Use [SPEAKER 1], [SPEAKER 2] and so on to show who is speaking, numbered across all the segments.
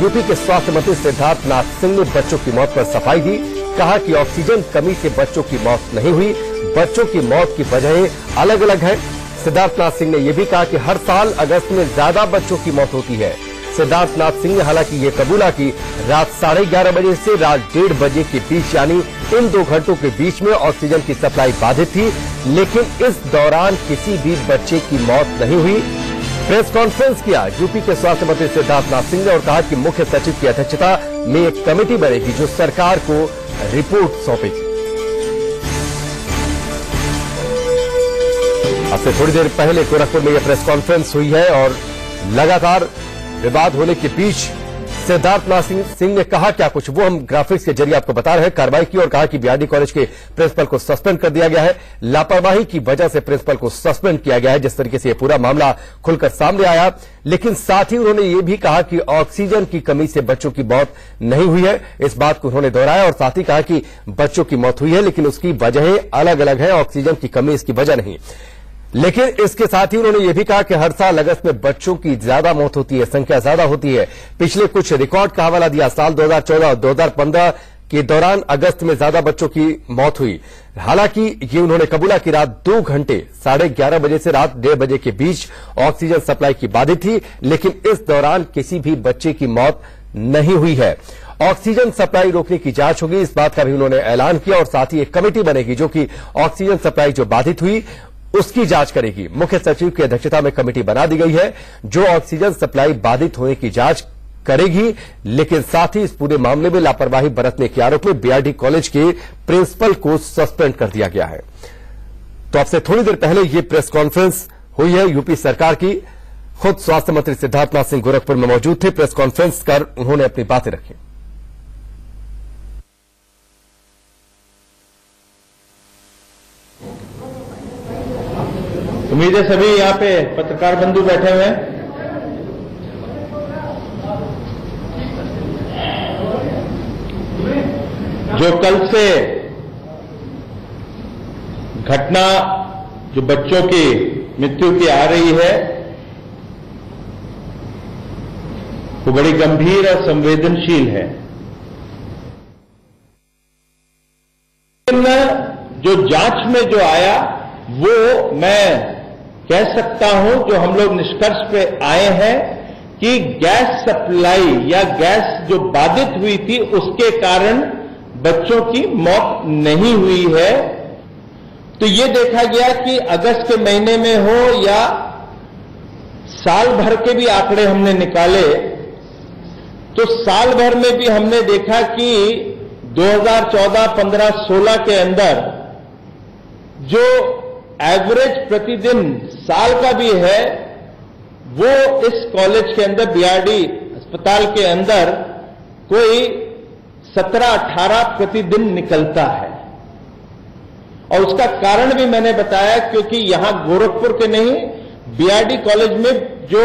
[SPEAKER 1] UP के स्वास्थ्य मंत्री सिद्धार्थनाथ सिंह ने बच्चों की मौत पर सफाई दी। कहा कि ऑक्सीजन कमी से बच्चों की मौत नहीं हुई, बच्चों की मौत की वजहें अलग अलग हैं। सिद्धार्थनाथ सिंह ने यह भी कहा कि हर साल अगस्त में ज्यादा बच्चों की मौत होती है। सिद्धार्थनाथ सिंह ने हालांकि ये कबूला कि रात 11:30 बजे से रात 1:30 बजे के बीच यानी इन 2 घंटों के बीच में ऑक्सीजन की सप्लाई बाधित थी, लेकिन इस दौरान किसी भी बच्चे की मौत नहीं हुई। प्रेस कॉन्फ्रेंस किया यूपी के स्वास्थ्य मंत्री सिद्धार्थनाथ सिंह ने और कहा कि मुख्य सचिव की अध्यक्षता में एक कमेटी बनेगी जो सरकार को रिपोर्ट सौंपेगी। अब से थोड़ी देर पहले गोरखपुर में यह प्रेस कॉन्फ्रेंस हुई है और लगातार विवाद होने के बीच सिद्धार्थनाथ सिंह ने कहा क्या कुछ, वो हम ग्राफिक्स के जरिए आपको बता रहे हैं। कार्रवाई की और कहा कि बीआरडी कॉलेज के प्रिंसिपल को सस्पेंड कर दिया गया है। लापरवाही की वजह से प्रिंसिपल को सस्पेंड किया गया है, जिस तरीके से यह पूरा मामला खुलकर सामने आया। लेकिन साथ ही उन्होंने ये भी कहा कि ऑक्सीजन की कमी से बच्चों की मौत नहीं हुई है। इस बात को उन्होंने दोहराया और साथ ही कहा कि बच्चों की मौत हुई है, लेकिन उसकी वजहें अलग अलग है। ऑक्सीजन की कमी इसकी वजह नहीं। लेकिन इसके साथ ही उन्होंने यह भी कहा कि हर साल अगस्त में बच्चों की ज्यादा मौत होती है, संख्या ज्यादा होती है। पिछले कुछ रिकॉर्ड का हवाला दिया, साल 2014 और 2015 के दौरान अगस्त में ज्यादा बच्चों की मौत हुई। हालांकि ये उन्होंने कबूला कि रात 2 घंटे 11:30 बजे से रात 1:30 बजे के बीच ऑक्सीजन सप्लाई की बाधित थी, लेकिन इस दौरान किसी भी बच्चे की मौत नहीं हुई है। ऑक्सीजन सप्लाई रोकने की जांच होगी, इस बात का भी उन्होंने ऐलान किया और साथ ही एक कमेटी बनेगी जो कि ऑक्सीजन सप्लाई जो बाधित हुई उसकी जांच करेगी। मुख्य सचिव की अध्यक्षता में कमेटी बना दी गई है जो ऑक्सीजन सप्लाई बाधित होने की जांच करेगी, लेकिन साथ ही इस पूरे मामले में लापरवाही बरतने के आरोप में बीआरडी कॉलेज के प्रिंसिपल को सस्पेंड कर दिया गया है। तो अब से थोड़ी देर पहले यह प्रेस कॉन्फ्रेंस हुई है यूपी सरकार की। खुद स्वास्थ्य मंत्री सिद्धार्थनाथ सिंह गोरखपुर में मौजूद थे। प्रेस कॉन्फ्रेंस कर उन्होंने अपनी बातें रखी।
[SPEAKER 2] उम्मीद है सभी यहाँ पे पत्रकार बंधु बैठे हुए हैं। जो कल से घटना जो बच्चों की मृत्यु की आ रही है वो बड़ी गंभीर और संवेदनशील है। जो जांच में जो आया वो मैं कह सकता हूं, जो हम लोग निष्कर्ष पे आए हैं कि गैस सप्लाई या गैस जो बाधित हुई थी उसके कारण बच्चों की मौत नहीं हुई है। तो ये देखा गया कि अगस्त के महीने में हो या साल भर के भी आंकड़े हमने निकाले तो साल भर में भी हमने देखा कि 2014, 15, 16 के अंदर जो एवरेज प्रतिदिन साल का भी है वो इस कॉलेज के अंदर बीआरडी अस्पताल के अंदर कोई 17-18 प्रतिदिन निकलता है। और उसका कारण भी मैंने बताया क्योंकि यहां गोरखपुर के नहीं बीआरडी कॉलेज में जो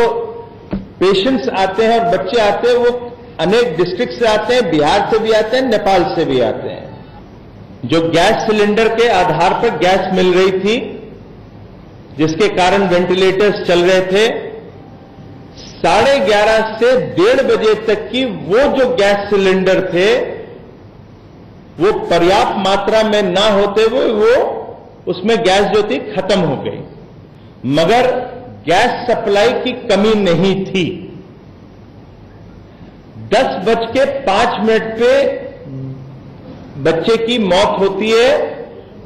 [SPEAKER 2] पेशेंट्स आते हैं और बच्चे आते हैं वो अनेक डिस्ट्रिक्ट से आते हैं, बिहार से भी आते हैं, नेपाल से भी आते हैं। जो गैस सिलेंडर के आधार पर गैस मिल रही थी जिसके कारण वेंटिलेटर्स चल रहे थे, 11:30 से 1:30 बजे तक की वो जो गैस सिलेंडर थे वो पर्याप्त मात्रा में ना होते हुए वो उसमें गैस जो थी खत्म हो गई, मगर गैस सप्लाई की कमी नहीं थी। 10:05 पे बच्चे की मौत होती है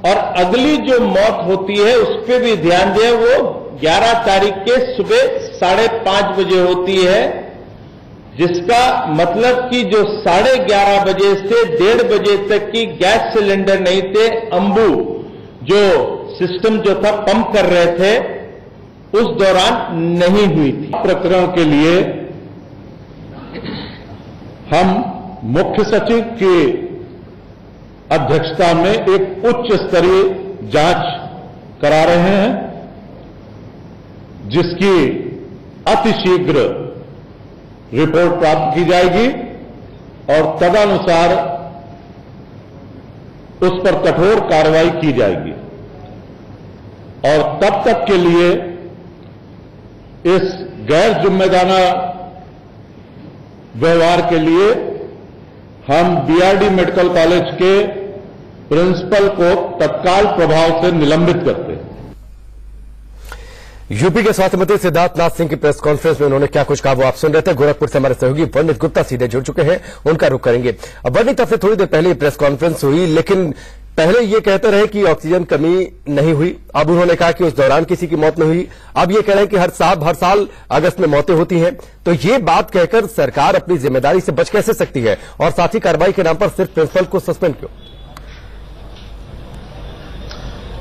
[SPEAKER 2] और अगली जो मौत होती है उस पर भी ध्यान दें, वो 11 तारीख के सुबह 5:30 बजे होती है, जिसका मतलब कि जो 11:30 बजे से 1:30 बजे तक की गैस सिलेंडर नहीं थे, अंबु जो सिस्टम जो था पंप कर रहे थे, उस दौरान नहीं हुई थी। प्रकरण के लिए हम मुख्य सचिव की अध्यक्षता में एक उच्च स्तरीय जांच करा रहे हैं जिसकी अतिशीघ्र रिपोर्ट प्राप्त की जाएगी और तदनुसार उस पर कठोर कार्रवाई की जाएगी। और तब तक के लिए इस गैर जिम्मेदाराना व्यवहार के लिए हम बीआरडी मेडिकल कॉलेज के प्रिंसिपल को तत्काल प्रभाव से निलंबित करते हैं।
[SPEAKER 1] यूपी के स्वास्थ्य मंत्री सिद्धार्थनाथ सिंह की प्रेस कॉन्फ्रेंस में उन्होंने क्या कुछ कहा वो आप सुन रहे थे। गोरखपुर से हमारे सहयोगी वर्णित गुप्ता सीधे जुड़ चुके हैं, उनका रुख करेंगे। अब वर्णित से थोड़ी देर पहले प्रेस कॉन्फ्रेंस हुई, लेकिन पहले ये कहते रहे कि ऑक्सीजन कमी नहीं हुई, अब उन्होंने कहा कि उस दौरान किसी की मौत नहीं हुई। अब ये कह रहे हैं कि हर साल अगस्त में मौतें होती हैं। तो ये बात कहकर सरकार अपनी जिम्मेदारी से बच कैसे सकती है, और साथ ही कार्रवाई के नाम पर सिर्फ प्रिंसिपल को सस्पेंड क्यों?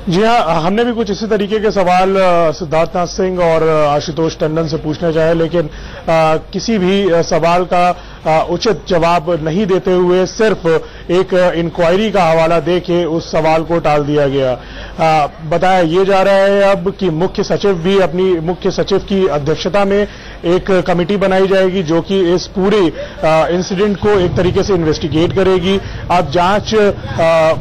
[SPEAKER 3] जी हाँ, हमने भी कुछ इसी तरीके के सवाल सिद्धार्थनाथ सिंह और आशुतोष टंडन से पूछना चाहे, लेकिन किसी भी सवाल का उचित जवाब नहीं देते हुए सिर्फ एक इंक्वायरी का हवाला देके उस सवाल को टाल दिया गया। बताया ये जा रहा है अब कि मुख्य सचिव भी अपनी मुख्य सचिव की अध्यक्षता में एक कमेटी बनाई जाएगी जो कि इस पूरे इंसिडेंट को एक तरीके से इन्वेस्टिगेट करेगी। अब जांच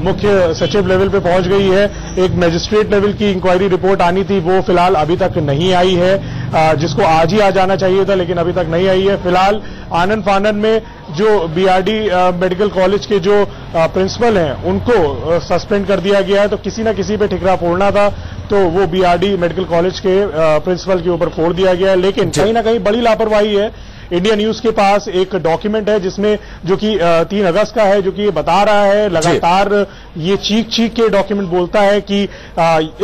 [SPEAKER 3] मुख्य सचिव लेवल पे पहुंच गई है। एक मजिस्ट्रेट लेवल की इंक्वायरी रिपोर्ट आनी थी, वो फिलहाल अभी तक नहीं आई है, जिसको आज ही आ जाना चाहिए था, लेकिन अभी तक नहीं आई है। फिलहाल आनन फानन में जो बीआरडी मेडिकल कॉलेज के जो प्रिंसिपल हैं उनको सस्पेंड कर दिया गया है। तो किसी न किसी पे ठिकरा फोड़ना था, तो वो बीआरडी मेडिकल कॉलेज के प्रिंसिपल के ऊपर फोड़ दिया गया है। लेकिन कहीं ना कहीं बड़ी लापरवाही है। इंडिया न्यूज के पास एक डॉक्यूमेंट है जिसमें जो कि 3 अगस्त का है, जो कि ये बता रहा है लगातार ये चीख के डॉक्यूमेंट बोलता है कि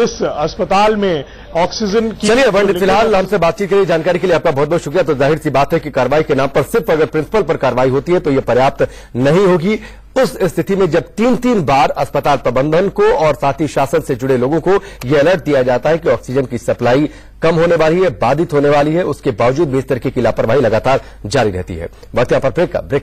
[SPEAKER 3] इस अस्पताल में ऑक्सीजन की।
[SPEAKER 1] चलिए वर्णित, फिलहाल हमसे बातचीत के लिए जानकारी के लिए आपका बहुत बहुत शुक्रिया। तो जाहिर सी बात है कि कार्रवाई के नाम पर सिर्फ अगर प्रिंसिपल पर कार्रवाई होती है तो यह पर्याप्त नहीं होगी। उस स्थिति में जब 3 बार अस्पताल प्रबंधन को और साथ ही शासन से जुड़े लोगों को यह अलर्ट दिया जाता है कि ऑक्सीजन की सप्लाई कम होने वाली है, बाधित होने वाली है, उसके बावजूद भी इस तरीके की लापरवाही लगातार जारी रहती है। वक्त यहां पर ब्रेक